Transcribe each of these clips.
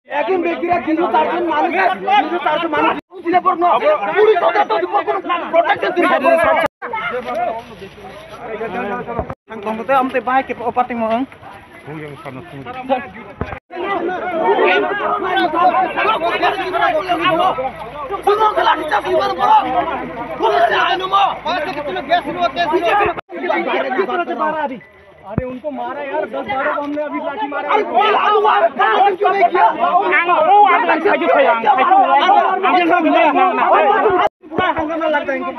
একজন ব্যক্তিরা 304 জন মানুষ 304 মানুষ দিলে পর না পুলিশ ওদের তো কোনো প্রোটেকশন দিতে সংগঠনতে আমতে বাই কে অপাটিং মং अरे उनको मारा यार 10-12 हमने अभी लाठी मारा क्यों नहीं किया हंगामा लगता है इनको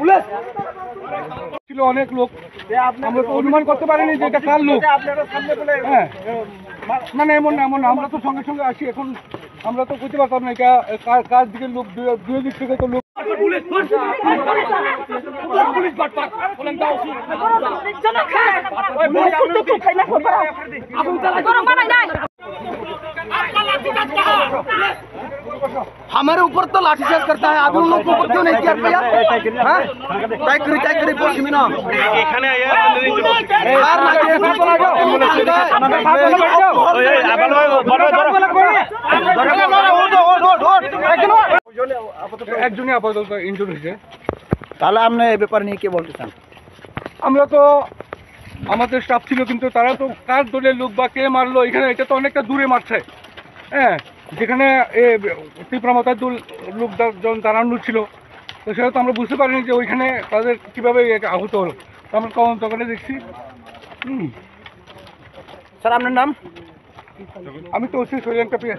पुलिस ছিল অনেক লোক আমরা তো অনুমান করতে পারিনি যে এটা কার লোক আপনারা সামনে বলে হ্যাঁ মানে এমন আমরা তো সঙ্গে সঙ্গে আসি এখন আমরা তো বুঝতে পারতাম না এটা কার দিকে লোক দুই দিক থেকে তো লোক পুলিশ পুলিশ বাটপাট বলেন দাও চলো ওই বড় তো খাইনা করবা আগুন জ্বালা গরম বানাই নাই हमारे ऊपर तो लाठीचार्ज करता है अभी उन लोगों के ऊपर क्यों नहीं किया भैया हां टाइट करी बोल सिमिना এখানে आया यार ना के चला जाओ একজনই আপাতত ইনজুরি হয়েছে তাহলে আপনি এই ব্যাপার নিয়ে কি বলতে চান আমরা তো আমাদের স্টাফ ছিল কিন্তু তারা তো কার দলের লোক বা কে মারলো এখানে এটা তো অনেকটা দূরে মারছে হ্যাঁ যেখানে তীব্রমাতার লোকজন দাঁড়ানো ছিল তো সেটা তো আমরা বুঝতে পারিনি যে ওইখানে তাদের কীভাবে আহত হলো আমরা তদন্ত করে দেখছি স্যার আপনার নাম আমি তো ওসি শৈলেন কাপিয়া